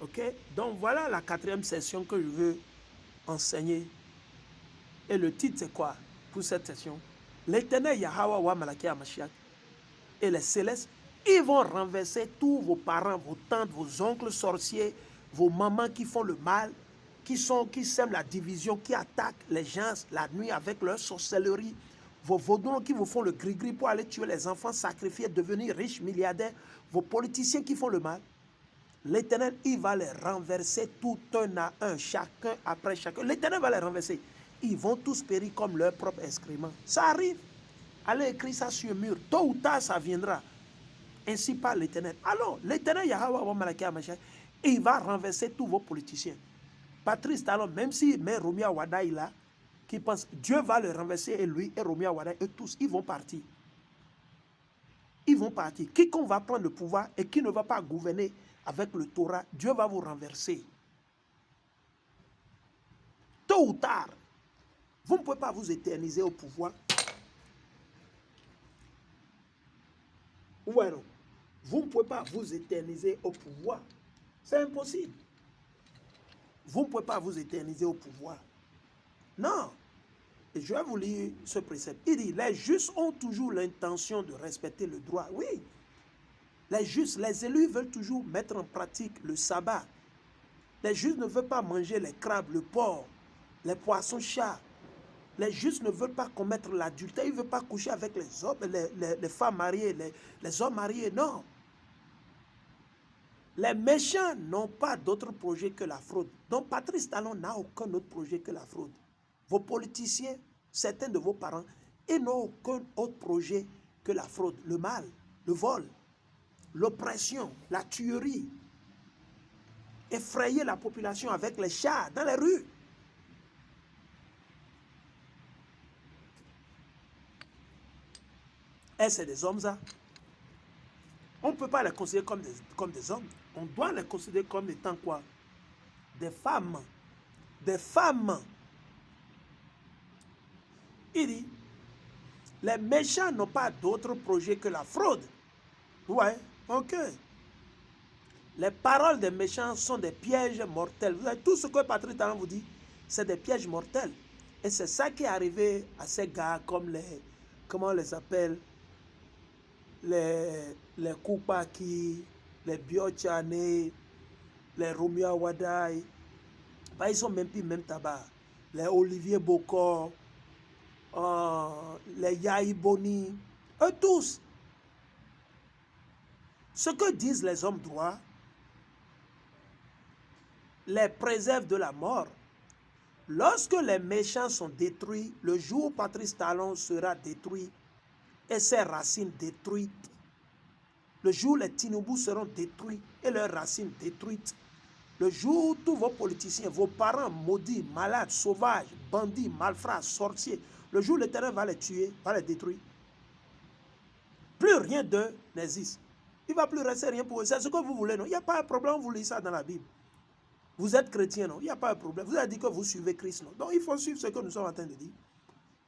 Ok? Donc voilà la 4e session que je veux enseigner. Et le titre c'est quoi pour cette session? L'Éternel Yahweh wa Malachi Mashiach et les célestes, ils vont renverser tous vos parents, vos tantes, vos oncles sorciers, vos mamans qui font le mal, qui sèment la division, qui attaquent les gens la nuit avec leur sorcellerie, vos vaudons qui vous font le gris-gris pour aller tuer les enfants, sacrifier, devenir riches, milliardaires, vos politiciens qui font le mal. L'Éternel, il va les renverser tout un à un, chacun après chacun. L'Éternel va les renverser. Ils vont tous périr comme leur propre excrément. Ça arrive. Allez écrire ça sur le mur. Tôt ou tard, ça viendra. Ainsi par l'Éternel. Alors, l'Éternel Yahweh Malaki Mashiach, il va renverser tous vos politiciens. Patrice Talon, même s'il met Romia Wadaï là, qui pense Dieu va le renverser et lui et Romia Wadaï, eux tous, ils vont partir. Ils vont partir. Quiconque va prendre le pouvoir et qui ne va pas gouverner avec le Torah, Dieu va vous renverser. Tôt ou tard, vous ne pouvez pas vous éterniser au pouvoir. Ou alors, vous ne pouvez pas vous éterniser au pouvoir. C'est impossible. Vous ne pouvez pas vous éterniser au pouvoir. Non. Et je vais vous lire ce précepte. Il dit, les justes ont toujours l'intention de respecter le droit. Oui. Les justes, les élus veulent toujours mettre en pratique le sabbat. Les justes ne veulent pas manger les crabes, le porc, les poissons chats. Les justes ne veulent pas commettre l'adultère. Ils ne veulent pas coucher avec les hommes, les femmes mariées, les hommes mariés. Non. Les méchants n'ont pas d'autre projet que la fraude. Donc Patrice Talon n'a aucun autre projet que la fraude. Vos politiciens, certains de vos parents, ils n'ont aucun autre projet que la fraude, le mal, le vol, l'oppression, la tuerie. Effrayer la population avec les chars dans les rues. Et c'est des hommes, ça. On ne peut pas les considérer comme des hommes. On doit les considérer comme étant quoi? Des femmes. Des femmes. Il dit, les méchants n'ont pas d'autre projet que la fraude. Ouais, ok. Les paroles des méchants sont des pièges mortels. Vous savez, tout ce que Patrick Talon vous dit, c'est des pièges mortels. Et c'est ça qui est arrivé à ces gars comme les, comment on les appelle, les Koupaki, les Biochane, les Romia Wadaï. Bah, ils sont même plus même tabac. Les Olivier Bokor, les Yahi Boni, eux tous. Ce que disent les hommes droits les préserve de la mort. Lorsque les méchants sont détruits, le jour où Patrice Talon sera détruit et ses racines détruites, le jour où les Tinubu seront détruits et leurs racines détruites, le jour où tous vos politiciens, vos parents maudits, malades, sauvages, bandits, malfrats, sorciers, le jour où l'Éternel va les tuer, va les détruire, plus rien d'eux n'existe. Il ne va plus rester rien pour eux. C'est ce que vous voulez, non? Il n'y a pas de problème, vous lisez ça dans la Bible. Vous êtes chrétien, non? Il n'y a pas de problème. Vous avez dit que vous suivez Christ, non? Donc il faut suivre ce que nous sommes en train de dire.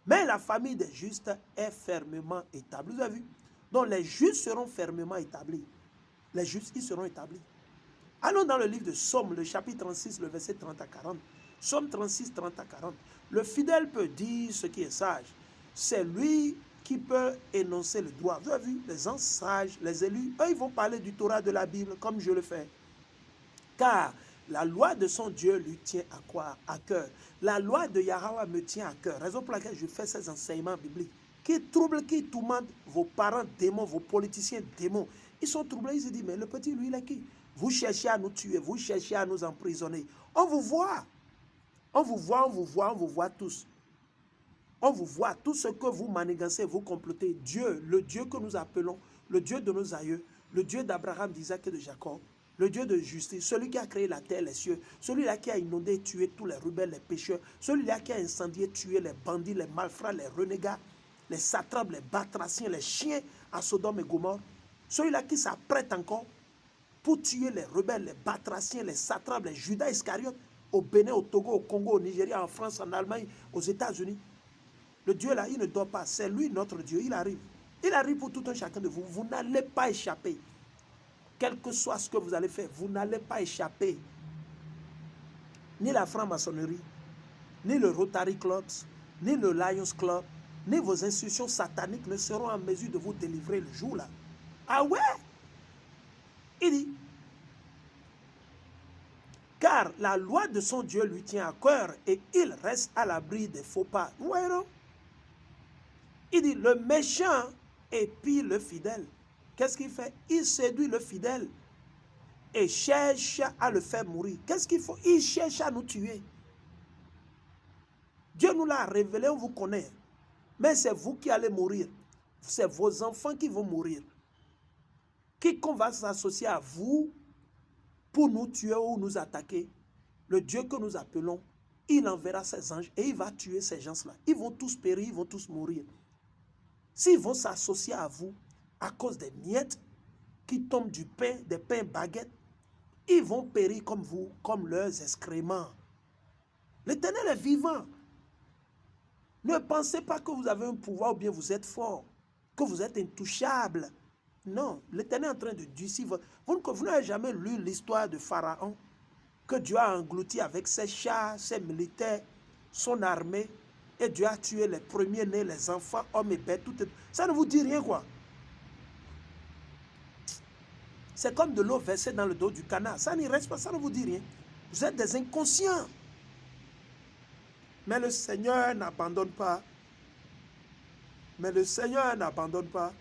Mais la famille des justes est fermement établie. Vous avez vu? Donc les justes seront fermement établis. Les justes, ils seront établis. Allons dans le livre de Somme, le chapitre 36, le verset 30 à 40. Somme 36, 30 à 40. Le fidèle peut dire ce qui est sage. C'est lui qui peut énoncer le droit. Vous avez vu? Les gens sages, les élus, eux, ils vont parler du Torah de la Bible comme je le fais. Car la loi de son Dieu lui tient à quoi? À cœur. La loi de Yahweh me tient à cœur. Raison pour laquelle je fais ces enseignements bibliques. Qui troublent, qui tourmentent vos parents démons, vos politiciens démons. Ils sont troublés, ils se disent, mais le petit, lui, il est qui? Vous cherchez à nous tuer, vous cherchez à nous emprisonner. On vous voit. On vous voit, on vous voit, on vous voit tous. On vous voit, tout ce que vous manigancez, vous complotez. Dieu, le Dieu que nous appelons, le Dieu de nos aïeux, le Dieu d'Abraham, d'Isaac et de Jacob, le Dieu de justice, celui qui a créé la terre, les cieux, celui-là qui a inondé et tué tous les rebelles, les pécheurs, celui-là qui a incendié, tué les bandits, les malfrats, les renégats, les satrapes, les batraciens, les chiens à Sodome et Gomorrhe, celui-là qui s'apprête encore pour tuer les rebelles, les batraciens, les satrapes, les Judas Iscariotes, au Bénin, au Togo, au Congo, au Nigeria, en France, en Allemagne, aux États-Unis. Le Dieu là, il ne dort pas. C'est lui notre Dieu. Il arrive. Il arrive pour tout un chacun de vous. Vous n'allez pas échapper. quel que soit ce que vous allez faire, vous n'allez pas échapper. Ni la franc-maçonnerie, ni le Rotary Club, ni le Lions Club, ni vos institutions sataniques ne seront en mesure de vous délivrer le jour-là. Ah ouais? Il dit, car la loi de son Dieu lui tient à cœur et il reste à l'abri des faux pas. Vous voyez, non? Il dit, le méchant épie le fidèle. Qu'est-ce qu'il fait? Il séduit le fidèle et cherche à le faire mourir. Qu'est-ce qu'il faut? Il cherche à nous tuer. Dieu nous l'a révélé, on vous connaît. Mais c'est vous qui allez mourir. C'est vos enfants qui vont mourir. Quiconque va s'associer à vous pour nous tuer ou nous attaquer, le Dieu que nous appelons, il enverra ses anges et il va tuer ces gens-là. Ils vont tous périr, ils vont tous mourir. S'ils vont s'associer à vous à cause des miettes qui tombent du pain, des pains baguettes, ils vont périr comme vous, comme leurs excréments. L'Éternel est vivant. Ne pensez pas que vous avez un pouvoir ou bien vous êtes fort, que vous êtes intouchable. Non, l'Éternel est en train de durcir. Vous n'avez jamais lu l'histoire de Pharaon, que Dieu a englouti avec ses chars, ses militaires, son armée, et Dieu a tué les premiers-nés, les enfants, hommes et bêtes. Ça ne vous dit rien, quoi. C'est comme de l'eau versée dans le dos du canard. Ça n'y reste pas, ça ne vous dit rien. Vous êtes des inconscients. Mais le Seigneur n'abandonne pas. Mais le Seigneur n'abandonne pas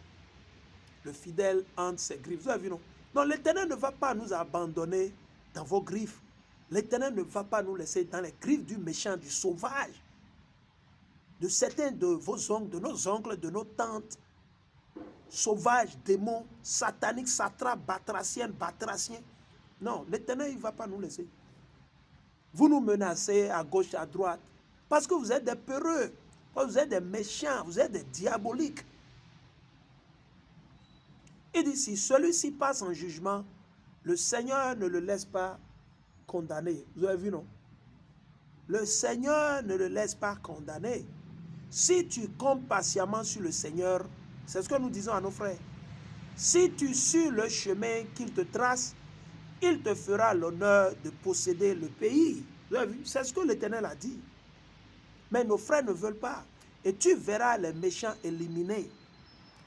le fidèle entre ses griffes. Vous avez vu, non? Non, l'Éternel ne va pas nous abandonner dans vos griffes. L'Éternel ne va pas nous laisser dans les griffes du méchant, du sauvage, de certains de vos oncles, de nos oncles, de nos tantes, sauvages, démons, sataniques, satrapes, batraciennes, batraciens. Non, l'Éternel, il ne va pas nous laisser. Vous nous menacez à gauche, à droite, parce que vous êtes des peureux, parce que vous êtes des méchants, vous êtes des diaboliques. Il dit, si celui-ci passe en jugement, le Seigneur ne le laisse pas condamner. Vous avez vu, non? Le Seigneur ne le laisse pas condamner. Si tu comptes patiemment sur le Seigneur, c'est ce que nous disons à nos frères. Si tu suis le chemin qu'il te trace, il te fera l'honneur de posséder le pays. Vous avez vu? C'est ce que l'Éternel a dit. Mais nos frères ne veulent pas. Et tu verras les méchants éliminés.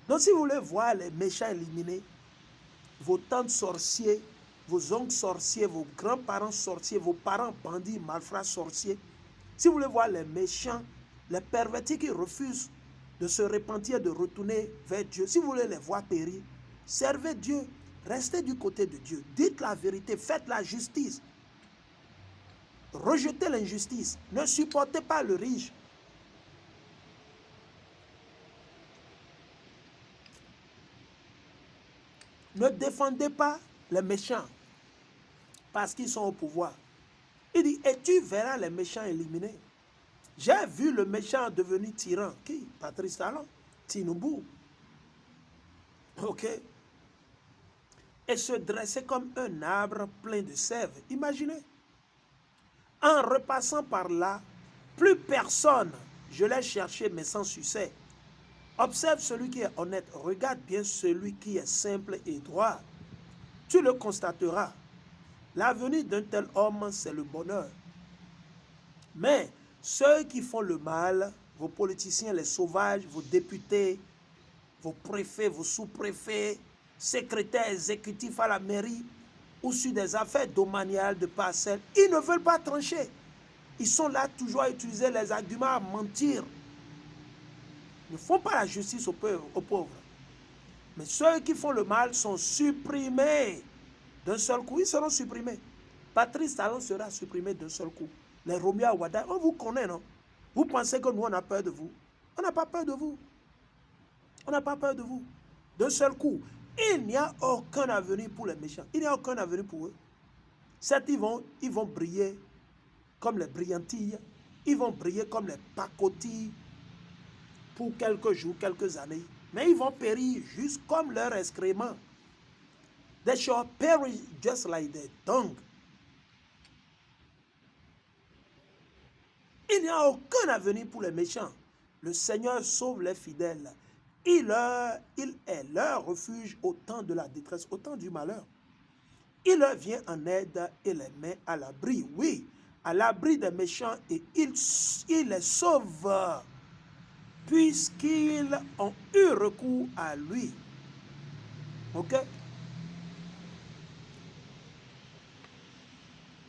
Donc si vous voulez voir les méchants éliminés, vos tantes sorciers, vos oncles sorciers, vos grands-parents sorciers, vos parents bandits, malfrats sorciers, si vous voulez voir les méchants, les pervertis qui refusent de se repentir, de retourner vers Dieu, si vous voulez les voir périr, servez Dieu, restez du côté de Dieu, dites la vérité, faites la justice, rejetez l'injustice, ne supportez pas le riche. Ne défendez pas les méchants parce qu'ils sont au pouvoir. Il dit, et tu verras les méchants éliminés. J'ai vu le méchant devenu tyran. Qui? Patrice Talon, Tinubu. Ok. Et se dresser comme un arbre plein de sève. Imaginez. En repassant par là, plus personne. Je l'ai cherché mais sans succès. Observe celui qui est honnête. Regarde bien celui qui est simple et droit. Tu le constateras. L'avenir d'un tel homme, c'est le bonheur. Mais ceux qui font le mal, vos politiciens, les sauvages, vos députés, vos préfets, vos sous-préfets, secrétaires exécutifs à la mairie ou sur des affaires domaniales de parcelles, ils ne veulent pas trancher. Ils sont là toujours à utiliser les arguments, à mentir. Ils ne font pas la justice aux pauvres. Mais ceux qui font le mal sont supprimés d'un seul coup. Ils seront supprimés. Patrice Talon sera supprimé d'un seul coup. Les Roméo Awada, on vous connaît, non? Vous pensez que nous, on a peur de vous? On n'a pas peur de vous. On n'a pas peur de vous. D'un seul coup, il n'y a aucun avenir pour les méchants. Il n'y a aucun avenir pour eux. Certes, ils vont briller comme les brillantilles. Ils vont briller comme les pacotilles pour quelques jours, quelques années. Mais ils vont périr juste comme leurs excréments. They shall perish just like their dung. Il n'y a aucun avenir pour les méchants. Le Seigneur sauve les fidèles. Il est leur refuge au temps de la détresse, au temps du malheur. Il leur vient en aide et les met à l'abri. Oui, à l'abri des méchants et il les sauve puisqu'ils ont eu recours à lui. Ok?